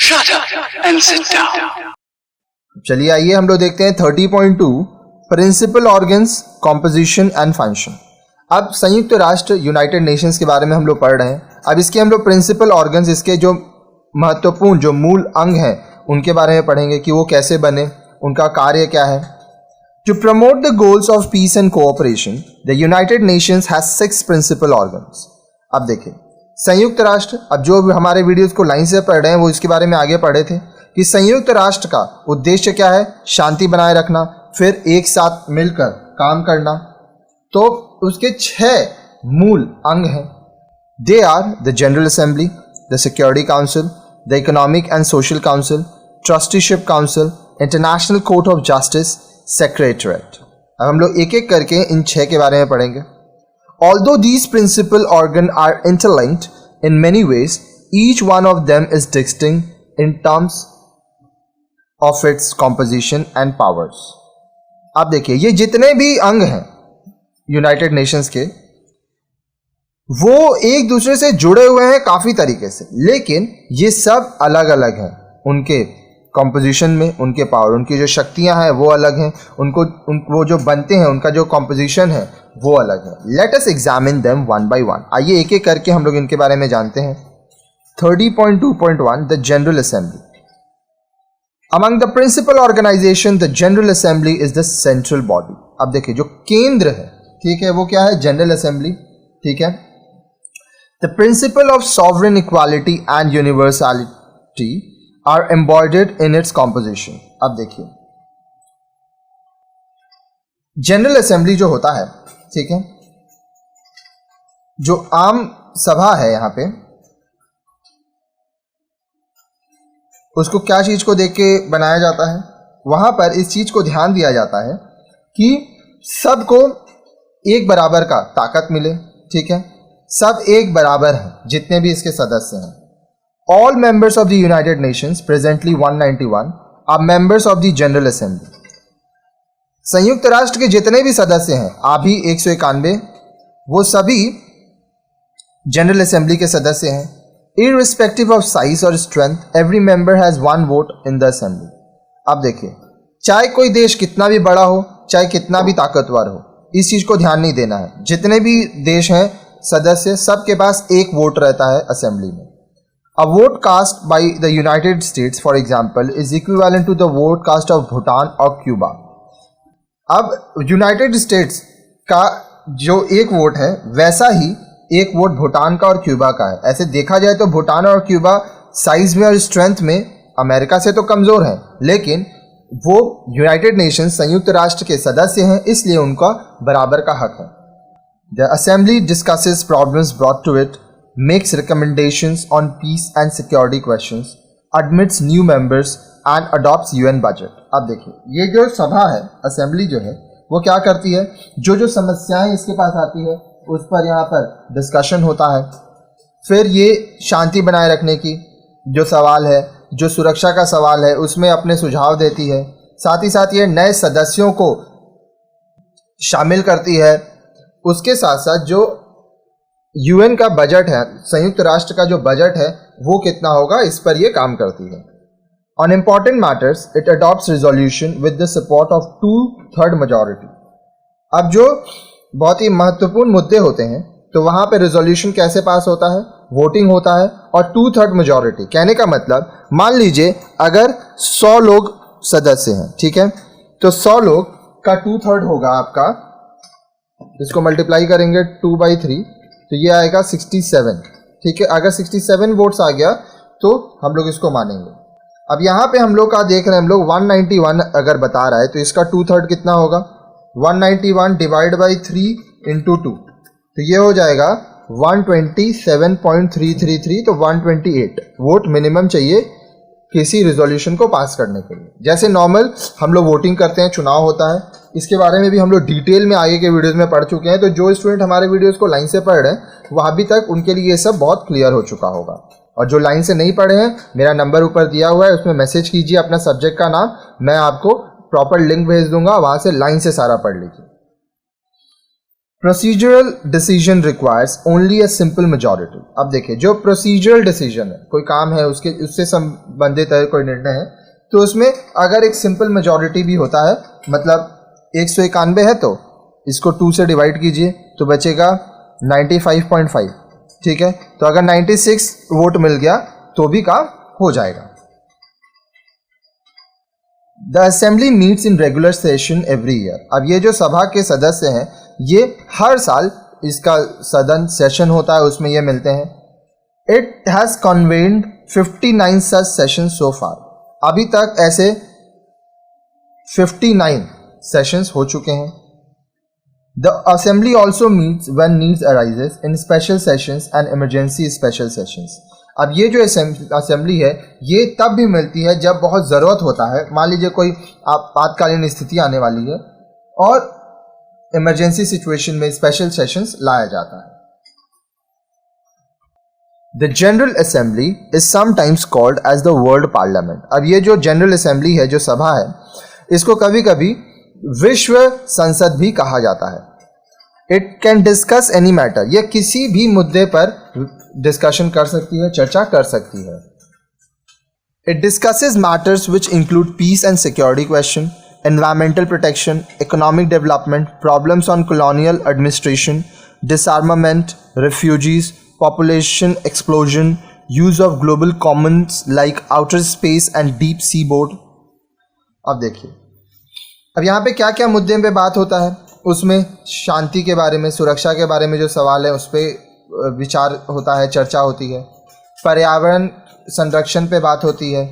Shut up and sit down. चलिए आइए हम लोग देखते हैं 30.2 principal organs composition and function. अब संयुक्त राष्ट्र यूनाइटेड नेशंस के बारे में हम लोग पढ़ रहे हैं। अब इसके हम लोग प्रिंसिपल ऑर्गन्स, इसके जो महत्वपूर्ण जो मूल अंग हैं उनके बारे में पढ़ेंगे कि वो कैसे बने, उनका कार्य क्या है। To promote the goals of peace and cooperation the United Nations has 6 principal organs. अब देखिए संयुक्त राष्ट्र, अब जो हमारे वीडियोस को लाइन से पढ़ रहे हैं वो इसके बारे में आगे पढ़े थे कि संयुक्त राष्ट्र का उद्देश्य क्या है, शांति बनाए रखना, फिर एक साथ मिलकर काम करना। तो उसके 6 मूल अंग हैं। They are the general Assembly, the security Council, the Economic and Social Council, Trusteeship Council, International Court of Justice, Secretariat. अब हम लोग एक एक करके इन 6 के बारे में पढ़ेंगे। Although these principal organs are interlinked in many ways, each one of them is distinct in terms of its composition and powers. अब देखिए ये जितने भी अंग हैं यूनाइटेड नेशंस के, वो एक दूसरे से जुड़े हुए हैं काफ़ी तरीके से, लेकिन ये सब अलग अलग हैं। उनके कॉम्पोजिशन में, उनके पावर, उनकी जो शक्तियां हैं वो अलग हैं, वो जो बनते हैं उनका जो कॉम्पोजिशन है वो अलग है। Let us examine them one by one. आइए एक एक करके हम लोग इनके बारे में जानते हैं। 30.2.1 the general Assembly. Among the principal organisation the general Assembly is the central body. अब देखिए जो केंद्र है, ठीक है, वो क्या है, जनरल असेंबली, ठीक है। The principle of sovereign equality and universality are embodied in its composition। अब देखिए जनरल असेंबली जो होता है, ठीक है, जो आम सभा है यहाँ पे, उसको क्या चीज को देख के बनाया जाता है, वहां पर इस चीज को ध्यान दिया जाता है कि सबको एक बराबर का ताकत मिले, ठीक है, सब एक बराबर हैं जितने भी इसके सदस्य हैं। All members of the United Nations, presently 191, are members of the General Assembly। संयुक्त राष्ट्र के जितने भी सदस्य हैं, अभी 191, वो सभी जनरल असेंबली के सदस्य हैं। Irrespective of size or strength, every member has one vote in the assembly। अब देखिए चाहे कोई देश कितना भी बड़ा हो, चाहे कितना भी ताकतवर हो, इस चीज को ध्यान नहीं देना है। जितने भी देश हैं सदस्य, सबके पास एक वोट रहता है असेंबली में। A vote cast by the United States, for example, is equivalent to the vote cast of Bhutan or Cuba। अब यूनाइटेड स्टेट्स का जो एक वोट है, वैसा ही एक वोट भूटान का और क्यूबा का है। ऐसे देखा जाए तो भूटान और क्यूबा साइज में और स्ट्रेंथ में अमेरिका से तो कमज़ोर हैं, लेकिन वो यूनाइटेड नेशंस संयुक्त राष्ट्र के सदस्य हैं, इसलिए उनका बराबर का हक है। The Assembly discusses problems brought to it, makes recommendations on peace and security questions, admits new members and adopts UN budget। अब देखिए ये जो सभा है, असेंबली जो है, वो क्या करती है, जो जो समस्याएं इसके पास आती है उस पर यहाँ पर डिस्कशन होता है। फिर ये शांति बनाए रखने की जो सवाल है, जो सुरक्षा का सवाल है, उसमें अपने सुझाव देती है। साथ ही साथ ये नए सदस्यों को शामिल करती है। उसके साथ साथ जो यूएन का बजट है, संयुक्त राष्ट्र का जो बजट है वो कितना होगा, इस पर ये काम करती है। On important matters it adopts resolution with the support of 2/3 majority. अब जो बहुत ही महत्वपूर्ण मुद्दे होते हैं तो वहां पे रिजोल्यूशन कैसे पास होता है, वोटिंग होता है और 2/3 मेजॉरिटी। कहने का मतलब मान लीजिए अगर 100 लोग सदस्य हैं, ठीक है, तो 100 लोग का 2/3 होगा आपका, इसको मल्टीप्लाई करेंगे 2/3 तो ये आएगा 67, ठीक है। अगर 67 वोट्स आ गया तो हम लोग इसको मानेंगे। अब यहाँ पे हम लोग का देख रहे हैं, हम लोग 191 अगर बता रहा है तो इसका 2/3 कितना होगा, 191 डिवाइड बाई 3 इंटू 2, तो ये हो जाएगा 127.333, तो 128 वोट मिनिमम चाहिए किसी रिजोल्यूशन को पास करने के लिए। जैसे नॉर्मल हम लोग वोटिंग करते हैं, चुनाव होता है, इसके बारे में भी हम लोग डिटेल में आगे के वीडियोस में पढ़ चुके हैं। तो जो स्टूडेंट हमारे वीडियोस को लाइन से पढ़ रहे हैं वो अभी तक उनके लिए ये सब बहुत क्लियर हो चुका होगा। और जो लाइन से नहीं पढ़े हैं, मेरा नंबर ऊपर दिया हुआ है, उसमें मैसेज कीजिए अपना सब्जेक्ट का नाम, मैं आपको प्रॉपर लिंक भेज दूंगा, वहाँ से लाइन से सारा पढ़ लीजिए। Procedural decision requires only a simple majority. अब देखिए, जो प्रोसीजरल डिसीजन है, कोई काम है उससे संबंधित है, कोई निर्णय है, तो उसमें अगर एक सिंपल मेजॉरिटी भी होता है, मतलब 191 है तो इसको 2 से डिवाइड कीजिए तो बचेगा 95.5, ठीक है। तो अगर 96 वोट मिल गया तो भी काम हो जाएगा। The assembly meets in regular session every year. अब ये जो सभा के सदस्य हैं, ये हर साल इसका सदन सेशन होता है, उसमें ये मिलते हैं। It has convened 59 such session so far. अभी तक ऐसे 59 सेशंस हो चुके हैं। The assembly also meets when needs arises in special sessions and emergency special sessions. अब ये जो असेंबली है, ये तब भी मिलती है जब बहुत ज़रूरत होता है। मान लीजिए कोई आपातकालीन स्थिति आने वाली है और इमरजेंसी सिचुएशन में स्पेशल सेशंस लाया जाता है। The general Assembly is sometimes called as the world parliament. अब ये जो जनरल असेंबली है, जो सभा है, इसको कभी कभी विश्व संसद भी कहा जाता है। It can discuss any matter. यह किसी भी मुद्दे पर डिस्कशन कर सकती है, चर्चा कर सकती है। It discusses matters which include peace and security question, environmental protection, economic development, problems on colonial administration, disarmament, refugees, population explosion, use of global commons like outer space and deep seaboard। अब देखिए, अब यहाँ पे क्या क्या मुद्दे पे बात होता है। उसमें शांति के बारे में, सुरक्षा के बारे में जो सवाल है उस पर विचार होता है, चर्चा होती है। पर्यावरण संरक्षण पे बात होती है,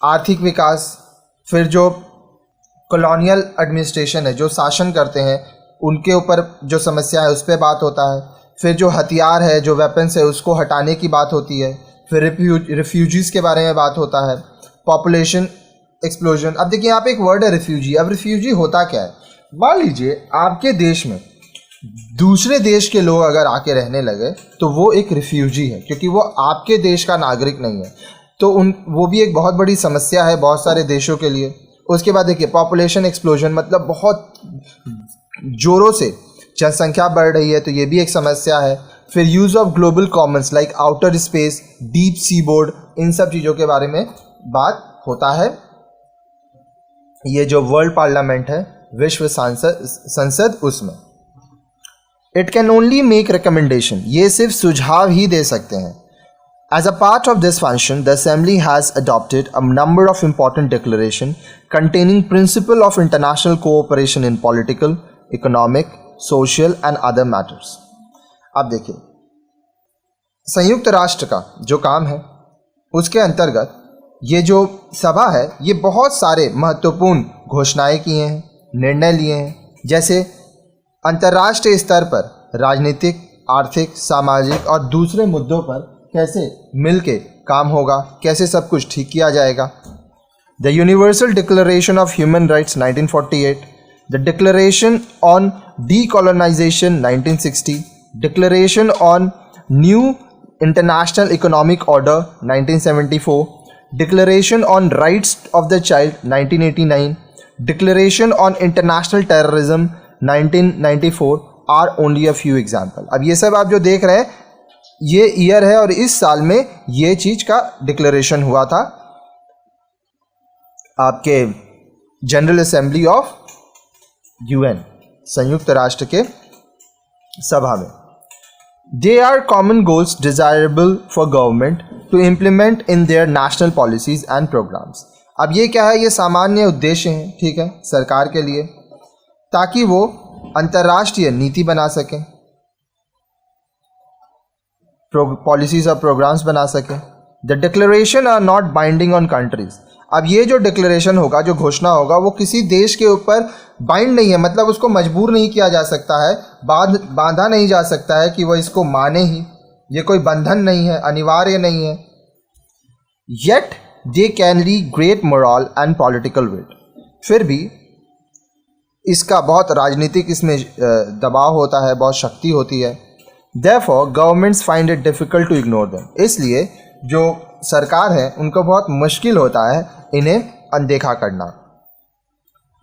आर्थिक विकास, फिर जो कॉलोनियल एडमिनिस्ट्रेशन है, जो शासन करते हैं, उनके ऊपर जो समस्या है उस पर बात होता है। फिर जो हथियार है, जो वेपन्स है, उसको हटाने की बात होती है। फिर रिफ्यूजीज़ के बारे में बात होता है, पॉपुलेशन एक्सप्लोजन। अब देखिए, यहाँ पे एक वर्ड है रिफ्यूजी। अब रिफ्यूजी होता क्या है? मान लीजिए आपके देश में दूसरे देश के लोग अगर आके रहने लगे तो वो एक रिफ्यूजी है, क्योंकि वो आपके देश का नागरिक नहीं है। तो वो भी एक बहुत बड़ी समस्या है बहुत सारे देशों के लिए। उसके बाद देखिए, पॉपुलेशन एक्सप्लोजन, मतलब बहुत जोरों से जनसंख्या बढ़ रही है, तो ये भी एक समस्या है। फिर use of global commons like outer space, deep sea board, इन सब चीज़ों के बारे में बात होता है। ये जो वर्ल्ड पार्लियामेंट है, विश्व संसद, उसमें it can only make recommendation. ये सिर्फ सुझाव ही दे सकते हैं। As a part of this function, the Assembly has adopted a number of important declarations containing principles of international cooperation in political, economic, social and other matters. अब देखिए, संयुक्त राष्ट्र का जो काम है, उसके अंतर्गत ये जो सभा है, ये बहुत सारे महत्वपूर्ण घोषणाएं किए हैं, निर्णय लिए हैं। जैसे अंतर्राष्ट्रीय स्तर पर राजनीतिक, आर्थिक, सामाजिक और दूसरे मुद्दों पर कैसे मिलके काम होगा, कैसे सब कुछ ठीक किया जाएगा। The universal declaration of human rights 1948, the declaration on decolonisation 1960, declaration on new international economic order 1974, declaration on rights of the child 1989, declaration on international terrorism 1994 are only a few example. अब ये सब आप जो देख रहे हैं, ये year है और इस साल में ये चीज का डिक्लेरेशन हुआ था आपके जनरल असेंबली ऑफ यूएन, संयुक्त राष्ट्र के सभा में। They are common goals desirable for government to implement in their national policies and programmes. अब ये क्या है? ये सामान्य उद्देश्य हैं, ठीक है, सरकार के लिए, ताकि वो अंतर्राष्ट्रीय नीति बना सकें, पॉलिसीज और प्रोग्राम्स बना सकें। The declaration are not binding on countries. अब ये जो डिक्लेरेशन होगा, जो घोषणा होगा, वो किसी देश के ऊपर बाइंड नहीं है, मतलब उसको मजबूर नहीं किया जा सकता है, बांधा नहीं जा सकता है कि वो इसको माने ही। ये कोई बंधन नहीं है, अनिवार्य नहीं है। येट दे कैन ली great moral and political weight. फिर भी इसका बहुत राजनीतिक इसमें दबाव होता है, बहुत शक्ति होती है। Therefore, governments find it difficult to ignore them. इसलिए जो सरकार है, उनको बहुत मुश्किल होता है इन्हें अनदेखा करना।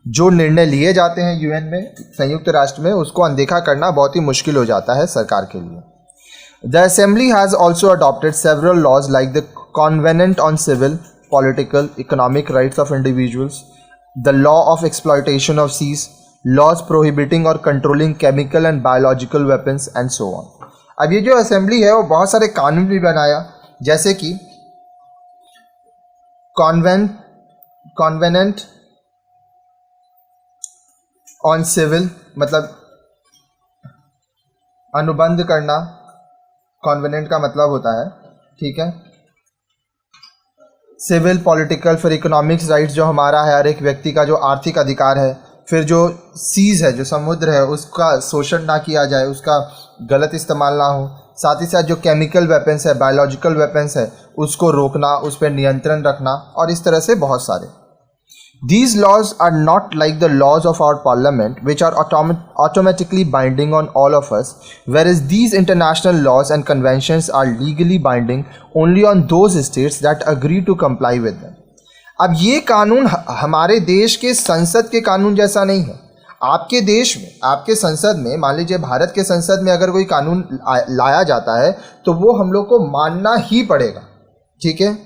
जो निर्णय लिए जाते हैं यूएन में, संयुक्त राष्ट्र में, उसको अनदेखा करना बहुत ही मुश्किल हो जाता है सरकार के लिए. The assembly has also adopted several laws like the covenant on civil, political, economic rights of individuals, the law of exploitation of seas, laws prohibiting और controlling chemical and biological weapons and so on. अब ये जो assembly है वो बहुत सारे कानून भी बनाया, जैसे कि कॉन्वेनेंट ऑन सिविल, मतलब अनुबंध करना, कॉन्वेनेंट का मतलब होता है, ठीक है, सिविल, पॉलिटिकल, फिर इकोनॉमिक्स राइट्स जो हमारा है, हर एक व्यक्ति का जो आर्थिक अधिकार है, फिर जो सीज है, जो समुद्र है, उसका शोषण ना किया जाए, उसका गलत इस्तेमाल ना हो, साथ ही साथ जो केमिकल वेपन्स है, बायोलॉजिकल वेपन्स है, उसको रोकना, उस पर नियंत्रण रखना, और इस तरह से बहुत सारे. These laws are not like the laws of our parliament, which are automatically binding on all of us, whereas these international laws and conventions are legally binding only on those states that agree to comply with them. अब ये कानून हमारे देश के संसद के कानून जैसा नहीं है. आपके देश में, आपके संसद में, मान लीजिए भारत के संसद में अगर कोई कानून लाया जाता है तो वो हम लोग को मानना ही पड़ेगा, ठीक है.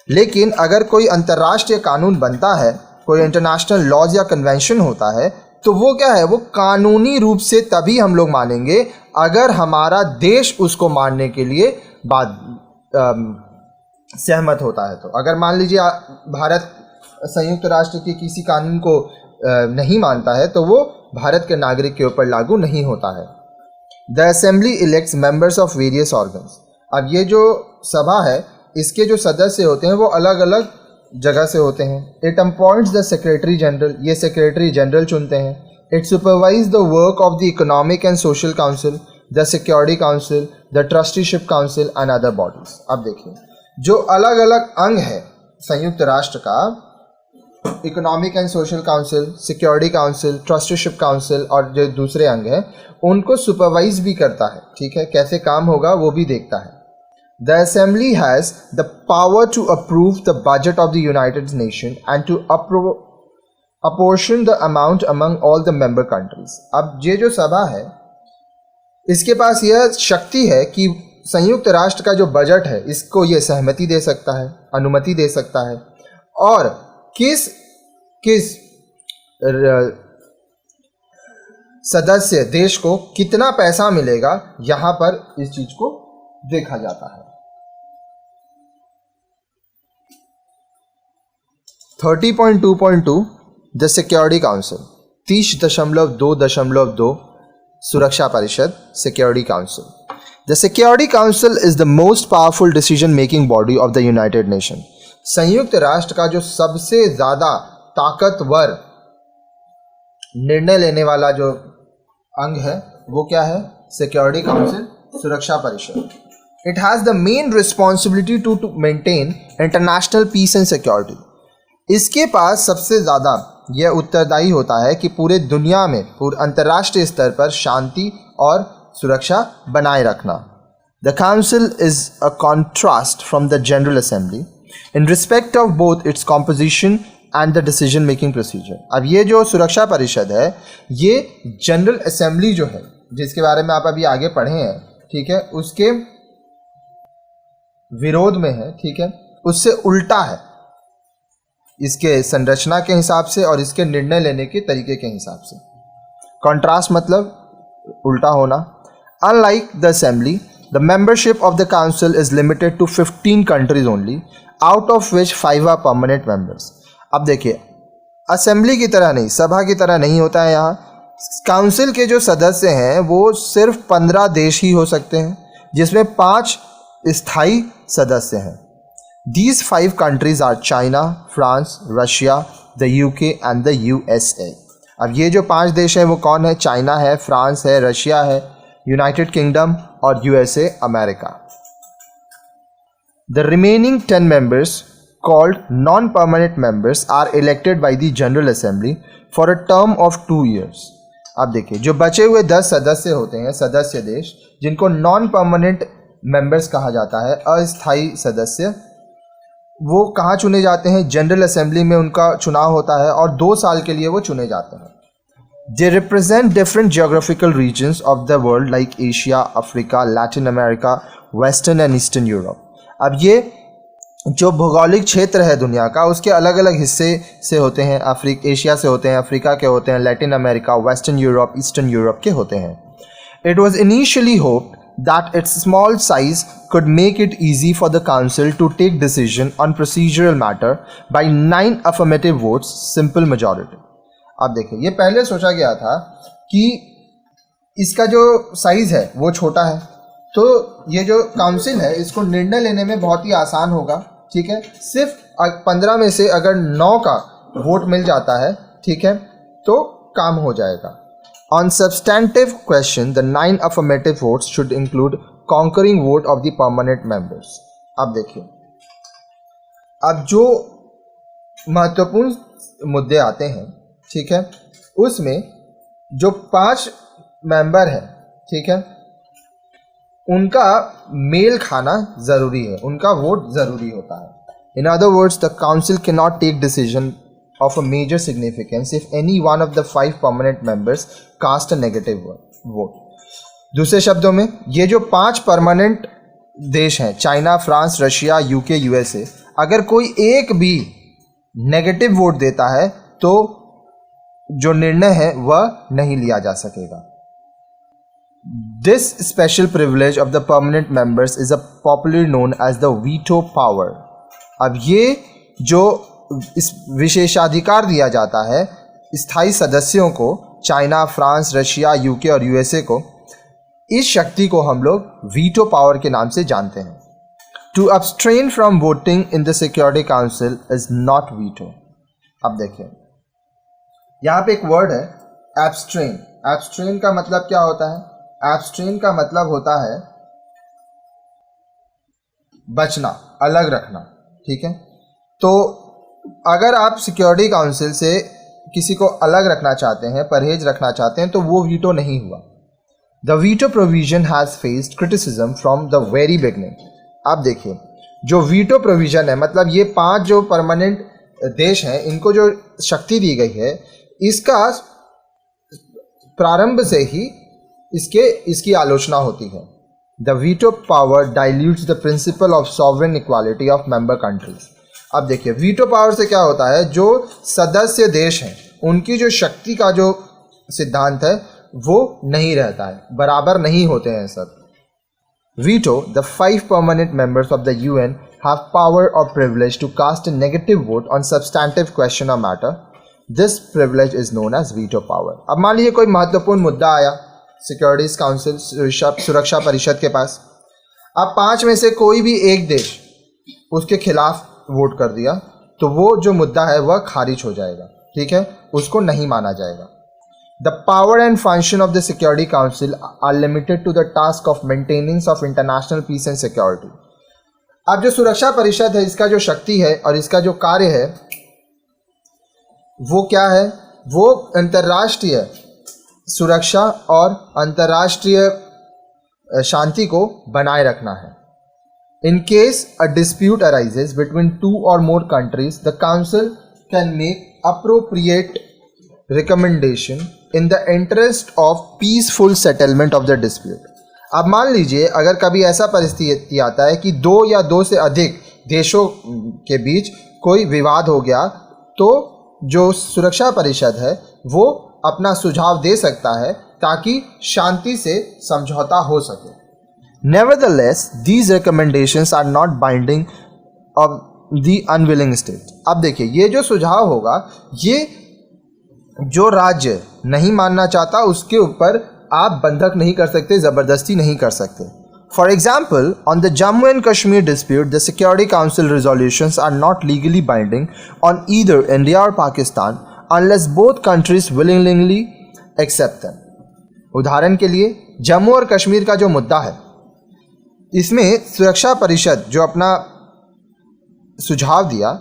लेकिन अगर कोई अंतर्राष्ट्रीय कानून बनता है, कोई इंटरनेशनल लॉज या कन्वेंशन होता है, तो वो क्या है, वो कानूनी रूप से तभी हम लोग मानेंगे अगर हमारा देश उसको मानने के लिए सहमत होता है. तो अगर मान लीजिए भारत संयुक्त राष्ट्र के किसी कानून को नहीं मानता है तो वो भारत के नागरिक के ऊपर लागू नहीं होता है. The assembly elects members of various organs. अब ये जो सभा है, इसके जो सदस्य होते हैं वो अलग अलग जगह से होते हैं. It appoints the secretary general. ये सेक्रेटरी जनरल चुनते हैं. It supervise the work of the Economic and Social council, the security Council, the trusteeship council and other bodies. अब देखिए, जो अलग अलग अंग है संयुक्त राष्ट्र का, economic and Social council, security council, Trusteeship council और जो दूसरे अंग हैं, उनको सुपरवाइज भी करता है, ठीक है, कैसे काम होगा वो भी देखता है. The Assembly has the power to approve the budget of the United Nations and to apportion the amount among all the member countries. अब ये जो सभा है, इसके पास यह शक्ति है कि संयुक्त राष्ट्र का जो बजट है, इसको ये सहमति दे सकता है, अनुमति दे सकता है, और किस सदस्य देश को कितना पैसा मिलेगा, यहाँ पर इस चीज को देखा जाता है. 30.2.2 द सिक्योरिटी काउंसिल. 30.2.2 सुरक्षा परिषद, security Council. The security council is the most powerful decision making body of the United nation. संयुक्त राष्ट्र का जो सबसे ज्यादा ताकतवर निर्णय लेने वाला जो अंग है वो क्या है, सिक्योरिटी काउंसिल, सुरक्षा परिषद. It has the main responsibility to maintain international peace and security. इसके पास सबसे ज़्यादा यह उत्तरदायी होता है कि पूरे दुनिया में, पूरे अंतर्राष्ट्रीय स्तर पर शांति और सुरक्षा बनाए रखना. The council is a contrast from the general assembly in respect of both its composition and the decision making procedure. अब ये जो सुरक्षा परिषद है, ये जनरल असेंबली जो है, जिसके बारे में आप अभी आगे पढ़े हैं, ठीक है, उसके विरोध में है, ठीक है, उससे उल्टा है इसके संरचना के हिसाब से और इसके निर्णय लेने के तरीके के हिसाब से. कॉन्ट्रास्ट मतलब उल्टा होना. Unlike the assembly, the membership of the council is limited to 15 countries only, out of which 5 are permanent members. अब देखिए, असेंबली की तरह नहीं, सभा की तरह नहीं होता है. यहाँ काउंसिल के जो सदस्य हैं वो सिर्फ 15 देश ही हो सकते हैं, जिसमें 5 स्थायी सदस्य हैं. These 5 countries are China, France, Russia, the UK and the USA. अब ये जो 5 देश हैं वो कौन है? चाइना है, फ्रांस है, रशिया है, यूनाइटेड किंगडम और USA America. The remaining 10 members, called non-permanent members, are elected by the General Assembly for a term of 2 years. अब देखिए, जो बचे हुए 10 सदस्य होते हैं, सदस्य देश, जिनको नॉन परमानेंट मेंबर्स कहा जाता है, अस्थायी सदस्य, वो कहाँ चुने जाते हैं? जनरल असेंबली में उनका चुनाव होता है और 2 साल के लिए वो चुने जाते हैं. They represent different geographical regions of the world like Asia, Africa, Latin America, Western and Eastern Europe. अब ये जो भौगोलिक क्षेत्र है दुनिया का उसके अलग अलग हिस्से से होते हैं. एशिया से होते हैं, अफ्रीका के होते हैं, Latin America, western Europe, eastern Europe के होते हैं. It was initially hoped that its small size could make it easy for the council to take decision on procedural matter by 9 affirmative votes, simple majority. अब देखिए, ये पहले सोचा गया था कि इसका जो साइज़ है वो छोटा है, तो ये जो काउंसिल है इसको निर्णय लेने में बहुत ही आसान होगा. ठीक है, सिर्फ 15 में से अगर 9 का वोट मिल जाता है, ठीक है, तो काम हो जाएगा. On substantive question the 9 affirmative votes should include conquering vote of the permanent members. अब देखिए, अब जो महत्वपूर्ण मुद्दे आते हैं, ठीक है, उसमें जो 5 मेंबर है, ठीक है, उनका मेल खाना ज़रूरी है, उनका वोट ज़रूरी होता है. In other words, the council can not take decision of a major significance if any one of the 5 permanent members cast a negative vote. दूसरे शब्दों में, ये जो 5 परमानेंट देश हैं, China, France, Russia, UK, USA, अगर कोई एक भी नेगेटिव वोट देता है तो जो निर्णय है वह नहीं लिया जा सकेगा. This special privilege of the permanent members is popularly known as the veto power. अब ये जो इस विशेषाधिकार दिया जाता है स्थायी सदस्यों को, चाइना, फ्रांस, रशिया, यूके और यूएसए को, इस शक्ति को हम लोग वीटो पावर के नाम से जानते हैं. To abstain from voting in the security council is not veto. अब देखिए, यहाँ पे एक वर्ड है एब्स्ट्रेन. एब्स्ट्रेन का मतलब क्या होता है? एब्स्ट्रेन का मतलब होता है बचना, अलग रखना. ठीक है, तो अगर आप सिक्योरिटी काउंसिल से किसी को अलग रखना चाहते हैं, परहेज रखना चाहते हैं, तो वो वीटो नहीं हुआ. The veto provision has faced criticism from the very beginning. आप देखिए, जो वीटो प्रोविजन है, मतलब ये 5 जो परमानेंट देश हैं, इनको जो शक्ति दी गई है, इसका प्रारंभ से ही इसकी आलोचना होती है. The veto power dilutes the principle of sovereign equality of member countries. अब देखिए, वीटो पावर से क्या होता है, जो सदस्य देश हैं उनकी जो शक्ति का जो सिद्धांत है वो नहीं रहता है, बराबर नहीं होते हैं सब. Veto, the 5 permanent members of the UN have power or privilege to cast a negative vote on substantive question or matter. This privilege is known as veto power. अब मान लीजिए कोई महत्वपूर्ण मुद्दा आया सिक्योरिटीज काउंसिल, सुरक्षा परिषद के पास. अब 5 में से कोई भी एक देश उसके खिलाफ वोट कर दिया, तो वो जो मुद्दा है वह खारिज हो जाएगा. ठीक है, उसको नहीं माना जाएगा. The power and function of the security Council are limited to the task of maintenance of international peace and security. अब जो सुरक्षा परिषद है, इसका जो शक्ति है और इसका जो कार्य है वो क्या है? वो अंतर्राष्ट्रीय सुरक्षा और अंतर्राष्ट्रीय शांति को बनाए रखना है. In case a dispute arises between 2 और मोर countries, the council can make appropriate recommendation in the interest of peaceful settlement of the dispute. अब मान लीजिए, अगर कभी ऐसा परिस्थिति आता है कि 2 या 2 से अधिक देशों के बीच कोई विवाद हो गया, तो जो सुरक्षा परिषद है वो अपना सुझाव दे सकता है ताकि शांति से समझौता हो सके. Nevertheless, these recommendations are not binding of the unwilling state. अब देखिए, ये जो सुझाव होगा, ये जो राज्य नहीं मानना चाहता उसके ऊपर आप बंधक नहीं कर सकते, ज़बरदस्ती नहीं कर सकते. For example, on the Jammu and Kashmir dispute, the Security Council resolutions are not legally binding on either India or Pakistan unless both countries willingly accept them. उदाहरण के लिए, जम्मू और कश्मीर का जो मुद्दा है, इसमें सुरक्षा परिषद जो अपना सुझाव दिया,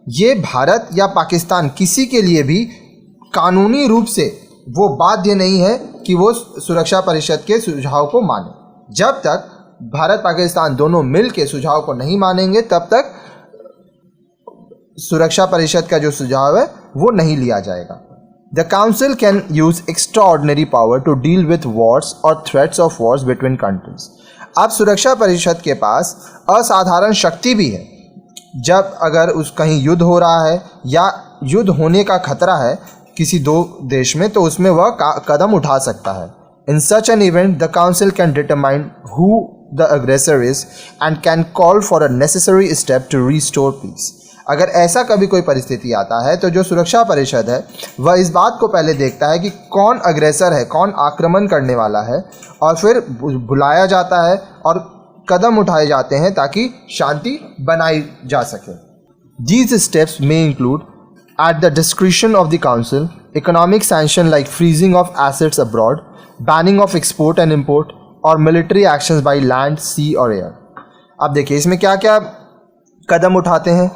ये भारत या पाकिस्तान किसी के लिए भी कानूनी रूप से वो बाध्य नहीं है कि वो सुरक्षा परिषद के सुझाव को माने. जब तक भारत पाकिस्तान दोनों मिल के सुझाव को नहीं मानेंगे, तब तक सुरक्षा परिषद का जो सुझाव है वो नहीं लिया जाएगा। The council can use extraordinary power to deal with wars और threats of wars between countries. अब सुरक्षा परिषद के पास असाधारण शक्ति भी है। जब अगर उस कहीं युद्ध हो रहा है या युद्ध होने का खतरा है किसी दो देश में, तो उसमें वह कदम उठा सकता है। In such an event the council can determine who the aggressor is and can call for a necessary step to restore peace. अगर ऐसा कभी कोई परिस्थिति आता है तो जो सुरक्षा परिषद है वह इस बात को पहले देखता है कि कौन अग्रेसर है, कौन आक्रमण करने वाला है, और फिर बुलाया जाता है और कदम उठाए जाते हैं ताकि शांति बनाई जा सके। These steps may include, at the discretion of the council, economic sanction like freezing of assets abroad, banning of export and import, और military actions by land, sea और air। अब देखिए इसमें क्या क्या कदम उठाते हैं।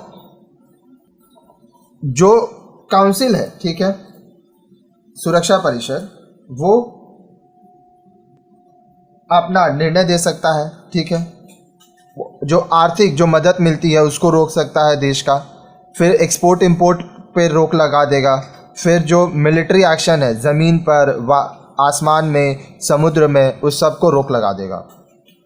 जो काउंसिल है, ठीक है, सुरक्षा परिषद, वो अपना निर्णय दे सकता है, ठीक है, जो आर्थिक जो मदद मिलती है उसको रोक सकता है देश का, फिर एक्सपोर्ट इंपोर्ट पे रोक लगा देगा, फिर जो मिलिट्री एक्शन है ज़मीन पर आसमान में, समुद्र में, उस सब को रोक लगा देगा।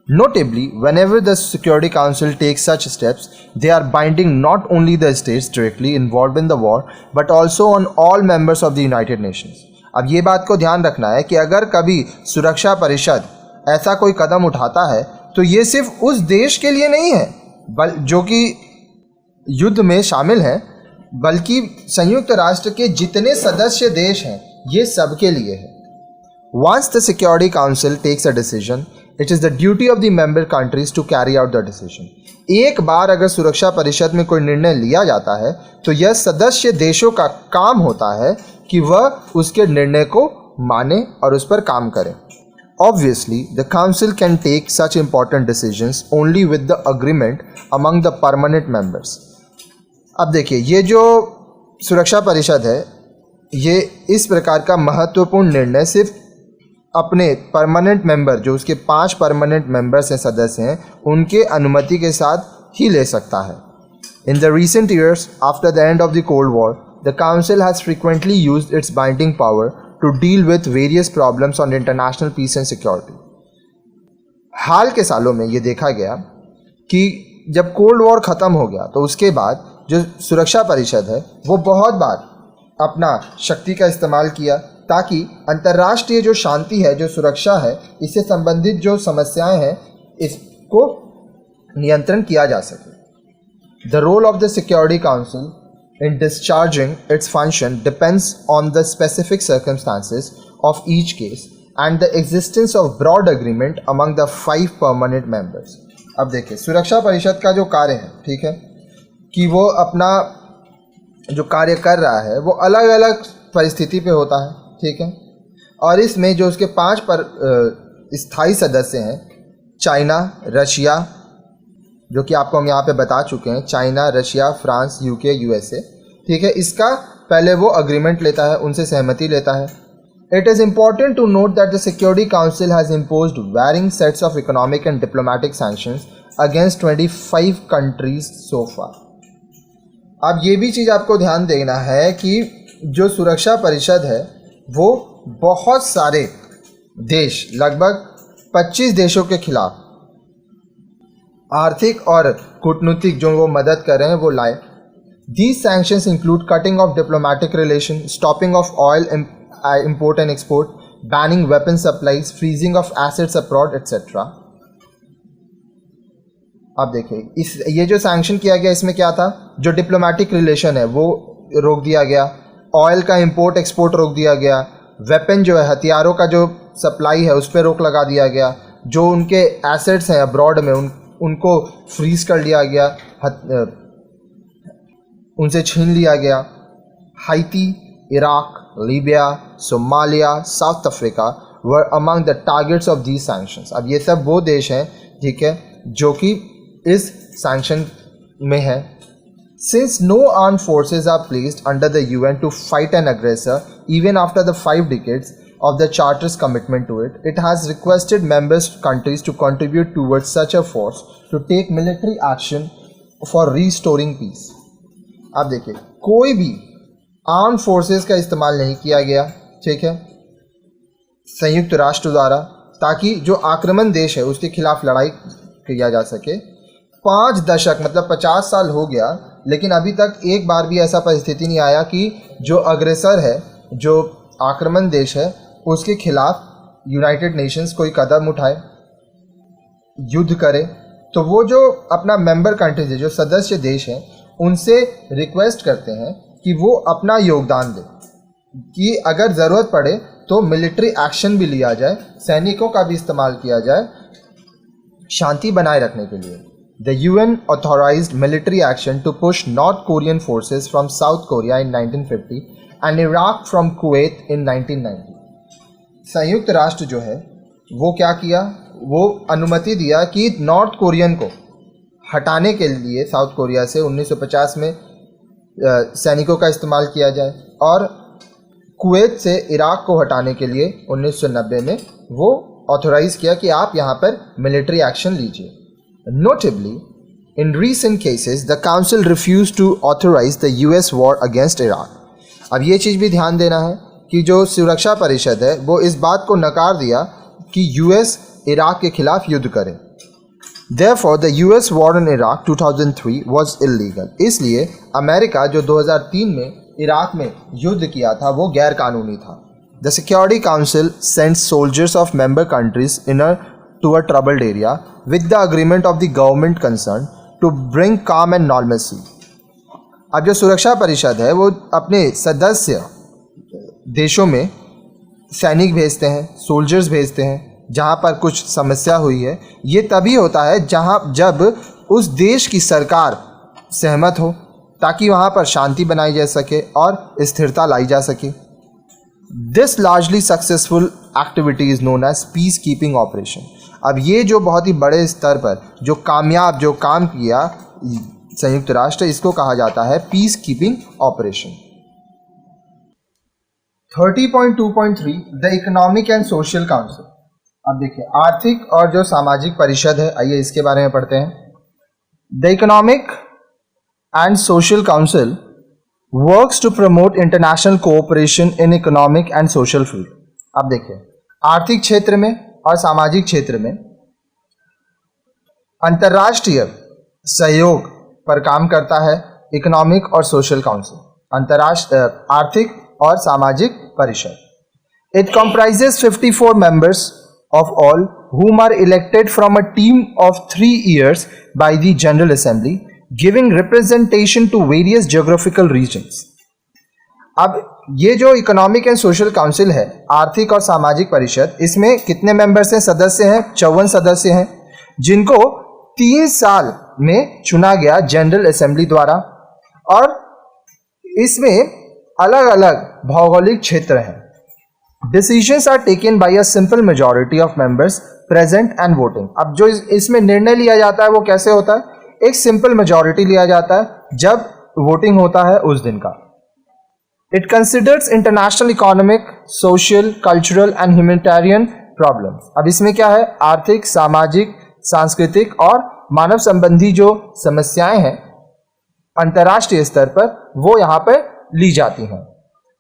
Notably, whenever the Security Council takes such steps, they are binding not only the states directly involved in the war, but also on all members of the United Nations। अब ये बात को ध्यान रखना है कि अगर कभी सुरक्षा परिषद ऐसा कोई कदम उठाता है तो ये सिर्फ उस देश के लिए नहीं है जो कि युद्ध में शामिल है, बल्कि संयुक्त राष्ट्र के जितने सदस्य देश हैं ये सबके लिए है। Once the Security Council takes a decision, it is the duty of the member countries to carry out the decision। एक बार अगर सुरक्षा परिषद में कोई निर्णय लिया जाता है तो यह सदस्य देशों का काम होता है कि वह उसके निर्णय को माने और उस पर काम करें। Obviously, the council can take such important decisions only with the agreement among the permanent members। अब देखिए ये जो सुरक्षा परिषद है ये इस प्रकार का महत्वपूर्ण निर्णय सिर्फ अपने परमानेंट मेंबर, जो उसके 5 परमानेंट मेंबर्स हैं, सदस्य हैं, उनके अनुमति के साथ ही ले सकता है। In the recent years after the end of the cold war, the council has frequently used its binding power to deal with various problems on international peace and security. हाल के सालों में ये देखा गया कि जब कोल्ड वॉर ख़त्म हो गया तो उसके बाद जो सुरक्षा परिषद है वो बहुत बार अपना शक्ति का इस्तेमाल किया ताकि अंतर्राष्ट्रीय जो शांति है, जो सुरक्षा है, इससे संबंधित जो समस्याएं हैं इसको नियंत्रण किया जा सके। The role of the security Council in discharging its function depends on the specific circumstances of each case and the existence of broad agreement among the 5 permanent members. अब देखिए सुरक्षा परिषद का जो कार्य है, ठीक है, कि वो अपना जो कार्य कर रहा है वो अलग अलग परिस्थिति पे होता है, ठीक है, और इसमें जो उसके 5 स्थायी सदस्य हैं, चाइना, रशिया, जो कि आपको हम यहाँ पे बता चुके हैं, China, Russia, France, UK, USA, ठीक है, इसका पहले वो अग्रीमेंट लेता है, उनसे सहमति लेता है। It is important to note that the security council has imposed varying sets of economic and diplomatic sanctions against 25 countries so far. अब ये भी चीज़ आपको ध्यान देना है कि जो सुरक्षा परिषद है वो बहुत सारे देश, लगभग 25 देशों के खिलाफ आर्थिक और कूटनीतिक जो वो मदद कर रहे हैं वो लाए। These sanctions include cutting off diplomatic relations, stopping of oil import and export, banning weapon supplies, freezing of assets abroad, etc. अब देखिए ये जो सैंक्शन किया गया इसमें क्या था, जो डिप्लोमेटिक रिलेशन है वो रोक दिया गया, ऑयल का इंपोर्ट एक्सपोर्ट रोक दिया गया, वेपन जो है हथियारों का जो सप्लाई है उस पर रोक लगा दिया गया, जो उनके एसेट्स हैं अब्रॉड में उनको फ्रीज कर लिया गया, उनसे छीन लिया गया। हाइती, Iraq, Libya, Somalia, south Africa were among the targets of these sanctions. अब ये सब वो देश हैं, ठीक है, जो कि इस सैंक्शन में है। Since no armed forces are placed under the UN to fight an aggressor, even after the 5 decades of the Charter's commitment to it, it has requested member countries to contribute towards such a force to take military action for restoring peace। आप देखिए कोई भी arm forces का इस्तेमाल नहीं किया गया, ठीक है, संयुक्त राष्ट्र द्वारा, ताकि जो आक्रमण देश है उसके खिलाफ लड़ाई किया जा सके। 5 दशक मतलब 50 साल हो गया, लेकिन अभी तक एक बार भी ऐसा परिस्थिति नहीं आया कि जो अग्रेसर है, जो आक्रमण देश है, उसके खिलाफ यूनाइटेड नेशंस कोई कदम उठाए, युद्ध करे। तो वो जो अपना मेंबर कंट्रीज है, जो सदस्य देश हैं, उनसे रिक्वेस्ट करते हैं कि वो अपना योगदान दें, कि अगर ज़रूरत पड़े तो मिलिट्री एक्शन भी लिया जाए, सैनिकों का भी इस्तेमाल किया जाए शांति बनाए रखने के लिए। The UN authorized military action to push North Korean forces from South Korea in 1950 and Iraq from Kuwait in 1990। संयुक्त राष्ट्र जो है वो क्या किया, वो अनुमति दिया कि नॉर्थ कोरियन को हटाने के लिए साउथ कोरिया से 1950 में सैनिकों का इस्तेमाल किया जाए, और कुवैत से इराक को हटाने के लिए 1990 में वो ऑथोराइज किया कि आप यहाँ पर मिलिट्री एक्शन लीजिए। Notably, in recent cases, the Council refused to authorize the US war against Iraq। अब ये चीज़ भी ध्यान देना है कि जो सुरक्षा परिषद है वो इस बात को नकार दिया कि US इराक के खिलाफ युद्ध करे। Therefore, the US war in Iraq 2003 was illegal। इसलिए अमेरिका जो 2003 में इराक में युद्ध किया था वो गैर कानूनी था। The Security Council sent soldiers of member countries to a troubled area with the agreement of the government concerned to bring calm and normalcy। अब जो सुरक्षा परिषद है वो अपने सदस्य देशों में सैनिक भेजते हैं, सोल्जर्स भेजते हैं जहाँ पर कुछ समस्या हुई है। ये तभी होता है जब उस देश की सरकार सहमत हो, ताकि वहाँ पर शांति बनाई जा सके और स्थिरता लाई जा सके। This largely successful activity is known as peace keeping operation. अब ये जो बहुत ही बड़े स्तर पर जो कामयाब जो काम किया संयुक्त राष्ट्र, इसको कहा जाता है piece keeping operation. 30.2.3 the Economic and Social council. अब देखिए आर्थिक और जो सामाजिक परिषद है, आइए इसके बारे में पढ़ते हैं। The Economic and Social Council works to promote international cooperation in economic and social field. अब देखिए आर्थिक क्षेत्र में और सामाजिक क्षेत्र में अंतर्राष्ट्रीय सहयोग पर काम करता है इकोनॉमिक और सोशल काउंसिल, अंतर्राष्ट्रीय आर्थिक और सामाजिक परिषद। It comprises 54 members of all whom are elected from a team of 3 years by the General Assembly, giving representation to various geographical regions। अब ये जो इकोनॉमिक एंड सोशल काउंसिल है, आर्थिक और सामाजिक परिषद, इसमें कितने मेंबर्स हैं, सदस्य हैं? 54 सदस्य हैं, जिनको 3 साल में चुना गया जनरल असेंबली द्वारा, और इसमें अलग अलग भौगोलिक क्षेत्र हैं। Decisions are taken by a simple majority of members present and voting। अब जो इसमें निर्णय लिया जाता है वो कैसे होता है? एक सिंपल मेजॉरिटी लिया जाता है जब वोटिंग होता है उस दिन का। It considers international economic, social, cultural and humanitarian problems। अब इसमें क्या है? आर्थिक, सामाजिक, सांस्कृतिक और मानव संबंधी जो समस्याएं हैं अंतर्राष्ट्रीय स्तर पर, वो यहाँ पर ली जाती हैं।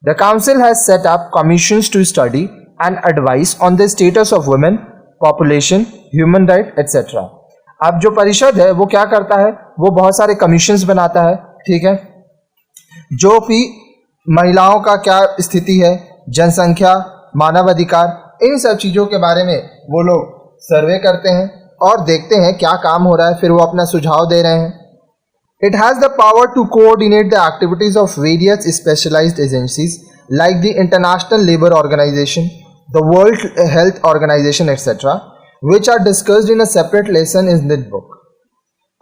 The Council has set up commissions to study and advise on the status of women, population, human rights, etc। अब जो परिषद है वो क्या करता है? वो बहुत सारे कमीशंस बनाता है, ठीक है, जो कि महिलाओं का क्या स्थिति है, जनसंख्या, मानव अधिकार, इन सब चीज़ों के बारे में वो लोग सर्वे करते हैं और देखते हैं क्या काम हो रहा है, फिर वो अपना सुझाव दे रहे हैं। It has the power to coordinate the activities of various specialized agencies like the International Labour Organization, the World Health Organization, etc., which are discussed in a separate lesson in this book।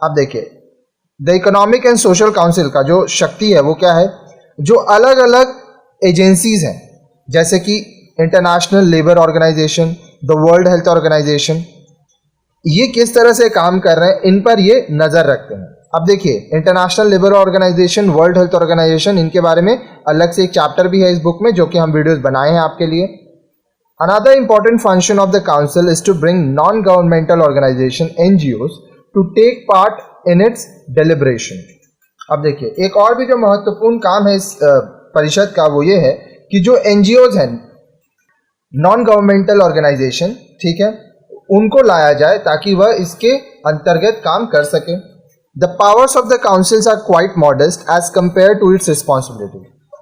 अब देखिए the Economic and Social council का जो शक्ति है वो क्या है? जो अलग अलग एजेंसीज हैं, जैसे कि International Labour Organization, the World Health Organization, ये किस तरह से काम कर रहे हैं, इन पर ये नज़र रखते हैं। अब देखिए International Labour Organization, World Health Organization, इनके बारे में अलग से एक चैप्टर भी है इस बुक में, जो कि हम वीडियोस बनाए हैं आपके लिए। Another important function of the council is to bring non governmental organisation NGOs to take part in its deliberation. अब देखिए एक और भी जो महत्वपूर्ण काम है इस परिषद का वो ये है कि जो एनजीओज हैं, नॉन गवर्नमेंटल ऑर्गेनाइजेशन, ठीक है, उनको लाया जाए ताकि वह इसके अंतर्गत काम कर सके। The powers of the councils are quite modest as compare to its responsibility.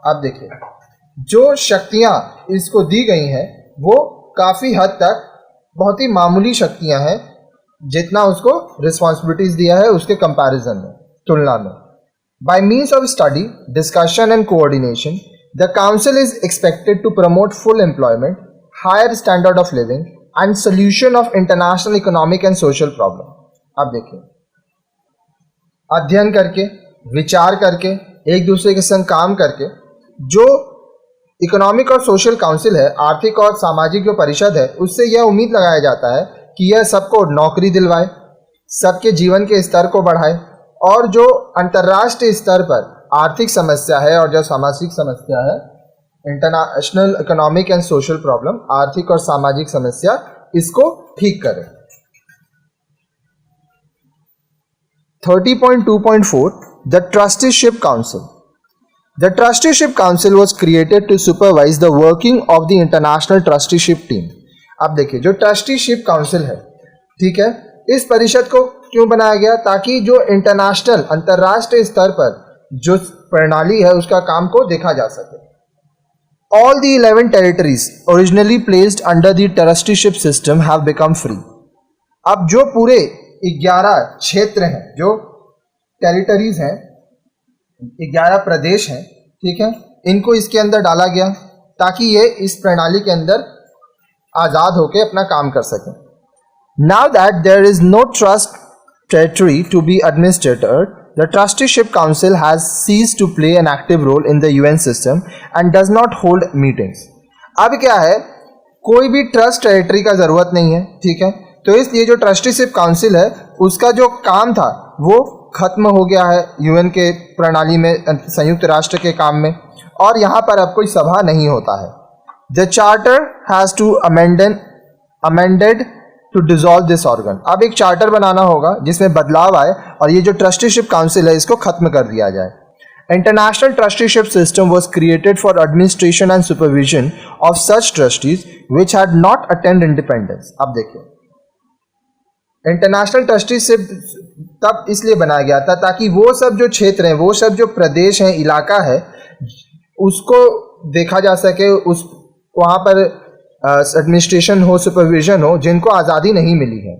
अब देखिए जो शक्तियां इसको दी गई हैं वो काफ़ी हद तक बहुत ही मामूली शक्तियां हैं जितना उसको रिस्पॉन्सिबिलिटीज दिया है उसके कंपैरिजन में, तुलना में। By means of study, discussion and coordination, the council is expected to promote full employment, higher standard of living and solution of international economic and social problem. अब देखिए अध्ययन करके, विचार करके, एक दूसरे के संग काम करके जो इकोनॉमिक और सोशल काउंसिल है, आर्थिक और सामाजिक जो परिषद है, उससे यह उम्मीद लगाया जाता है कि यह सबको नौकरी दिलवाए, सबके जीवन के स्तर को बढ़ाए और जो अंतर्राष्ट्रीय स्तर पर आर्थिक समस्या है और जो सामाजिक समस्या है, international economic and social problem, आर्थिक और सामाजिक समस्या, इसको ठीक करे। 30.2.4 the trusteeship council. The Trusteeship Council was created to supervise the working of the International Trusteeship Team. अब देखिए जो ट्रस्टीशिप काउंसिल है, ठीक है, इस परिषद को क्यों बनाया गया? ताकि जो इंटरनेशनल, अंतर्राष्ट्रीय स्तर पर जो प्रणाली है उसका काम को देखा जा सके। All the 11 territories originally placed under the trusteeship system have become free. अब जो पूरे 11 क्षेत्र हैं, जो टेरिटरीज हैं, 11 प्रदेश हैं, ठीक है, इनको इसके अंदर डाला गया ताकि ये इस प्रणाली के अंदर आज़ाद होकर अपना काम कर सकें। Now that there is no trust territory to be administered, the trusteeship council has ceased to play an active role in the UN system and does not hold meetings. अब क्या है, कोई भी ट्रस्ट टेरिटरी का ज़रूरत नहीं है, ठीक है, तो इसलिए जो ट्रस्टीशिप काउंसिल है उसका जो काम था वो खत्म हो गया है यूएन के प्रणाली में, संयुक्त राष्ट्र के काम में, और यहाँ पर अब कोई सभा नहीं होता है। The charter has to amended to dissolve this organ. अब एक चार्टर बनाना होगा जिसमें बदलाव आए और ये जो ट्रस्टीशिप काउंसिल है इसको खत्म कर दिया जाए। International trusteeship system was created for administration and supervision of such trustees which had not attend independence. अब देखिए इंटरनेशनल ट्रस्टीशिप तब इसलिए बनाया गया था ताकि वो सब जो क्षेत्र हैं, वो सब जो प्रदेश हैं, इलाका है, उसको देखा जा सके, उस वहाँ पर एडमिनिस्ट्रेशन हो, सुपरविजन हो, जिनको आज़ादी नहीं मिली है।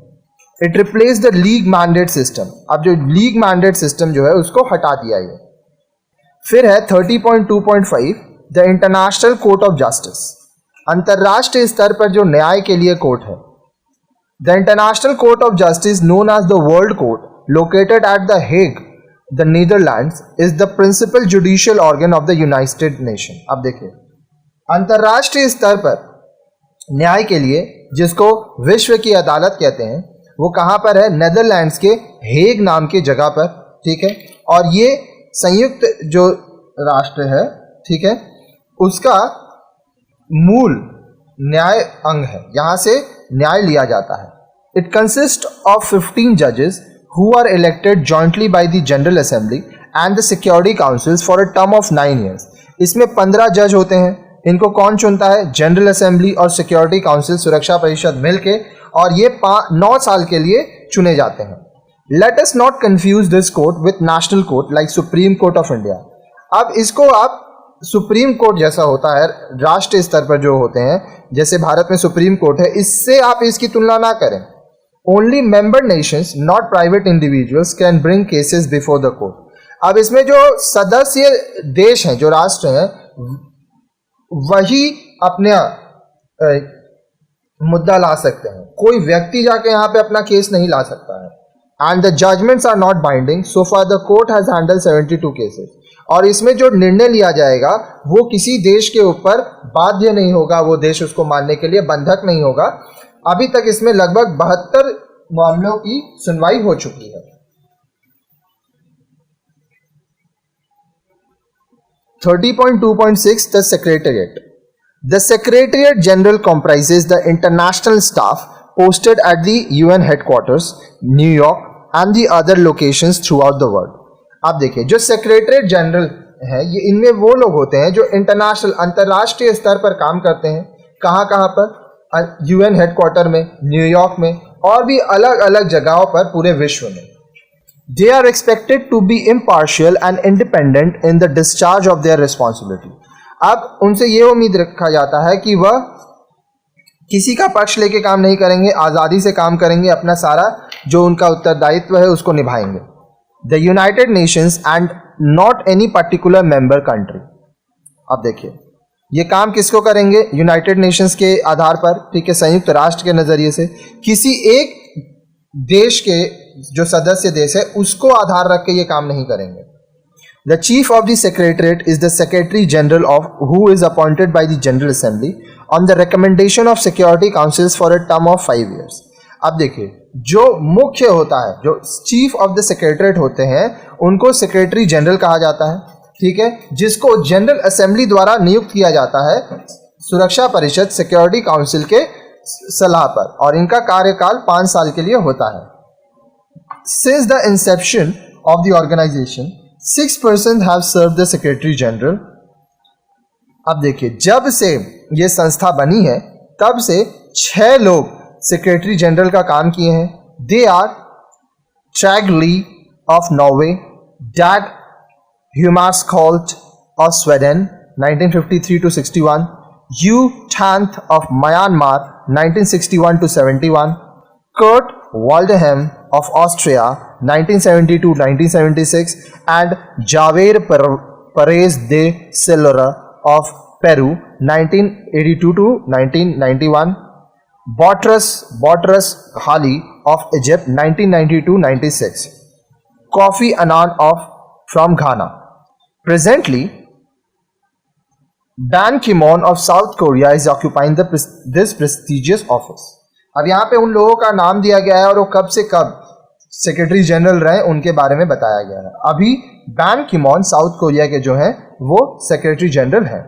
It replace the league mandate system. अब जो लीग मैंडेट सिस्टम जो है उसको हटा दिया ये। फिर है 30.2.5 the international Court of justice. अंतर्राष्ट्रीय स्तर पर जो न्याय के लिए कोर्ट है, The International Court of Justice, known as the World Court, located at The Hague, the Netherlands, is the principal judicial organ of the United Nations. अब देखिए अंतर्राष्ट्रीय स्तर पर न्याय के लिए, जिसको विश्व की अदालत कहते हैं, वो कहाँ पर है? नेदरलैंड्स के हेग नाम की जगह पर, ठीक है, और ये संयुक्त जो राष्ट्र है, ठीक है, उसका मूल न्याय अंग है, यहाँ से न्याय लिया जाता है। इट कंसिस्ट ऑफ 15 जजेस who are elected jointly by the general assembly and the security councils for a term of 9 years. इसमें 15 जज होते हैं। इनको कौन चुनता है? जनरल असेंबली और सिक्योरिटी काउंसिल, सुरक्षा परिषद मिलके, और ये 9 साल के लिए चुने जाते हैं। Let us not confuse this court with national court like supreme court of India. अब इसको आप सुप्रीम कोर्ट जैसा होता है राष्ट्रीय स्तर पर जो होते हैं, जैसे भारत में सुप्रीम कोर्ट है, इससे आप इसकी तुलना ना करें। Only member Nations, not private individuals, can bring cases before the court. अब इसमें जो सदस्य देश हैं, जो राष्ट्र हैं, वही अपने मुद्दा ला सकते हैं। कोई व्यक्ति जाके यहाँ पे अपना केस नहीं ला सकता है। And the judgements are not binding. So far the court has handle 72 cases. और इसमें जो निर्णय लिया जाएगा वो किसी देश के ऊपर बाध्य नहीं होगा, वो देश उसको मानने के लिए बंधक नहीं होगा। अभी तक इसमें लगभग 72 मामलों की सुनवाई हो चुकी है। 30.2.6 the secretariat. The Secretariat General comprises the international staff posted at the UN headquarters, New York, and the other locations throughout the world. आप देखिए जो सेक्रेटरीट जनरल है ये इनमें वो लोग होते हैं जो इंटरनेशनल अंतर्राष्ट्रीय स्तर पर काम करते हैं। कहाँ कहाँ पर? यूएन हेडक्वार्टर में, न्यूयॉर्क में और भी अलग अलग जगहों पर पूरे विश्व में। They are expected to be impartial and independent in the discharge of their responsibility. अब उनसे ये उम्मीद रखा जाता है कि वह किसी का पक्ष लेके काम नहीं करेंगे, आज़ादी से काम करेंगे, अपना सारा जो उनका उत्तरदायित्व है उसको निभाएंगे। The United Nations and not any particular member country. अब देखिए ये काम किसको करेंगे? यूनाइटेड नेशंस के आधार पर, ठीक है, संयुक्त राष्ट्र के नज़रिए से किसी एक देश के जो सदस्य देश है उसको आधार रख के ये काम नहीं करेंगे। The chief of the secretariat is the secretary general of who is appointed by the general assembly on the recommendation of security councils for a term of 5 years। अब देखिए जो मुख्य होता है, जो चीफ ऑफ द सेक्रेटरीट होते हैं उनको सेक्रेटरी जनरल कहा जाता है, ठीक है, जिसको जनरल असेंबली द्वारा नियुक्त किया जाता है सुरक्षा परिषद सिक्योरिटी काउंसिल के सलाह पर, और इनका कार्यकाल 5 साल के लिए होता है। Since the inception of the organization, 6 persons have served the Secretary General. अब देखिए जब से ये संस्था बनी है तब से 6 लोग सेक्रेटरी जनरल का काम किए हैं। They are Trygve Lie of Norway, Dag Hammarskjold of Sweden 1953 to 61, U Thant of Myanmar 1961 to 71, Kurt Waldheim of Austria 1970 to 1976 and Javier Perez de Silva of Peru 1982 to 1991, Boutros Ghali of Egypt 1990 to 96, Kofi Annan from Ghana. Presently, Ban Ki-moon of South Korea is occupying this prestigious office. अब यहाँ पे उन लोगों का नाम दिया गया है और वो कब से कब सेक्रेटरी जनरल रहे उनके बारे में बताया गया है। अभी बैन की-मॉन साउथ कोरिया के जो हैं वो सेक्रेटरी जनरल हैं।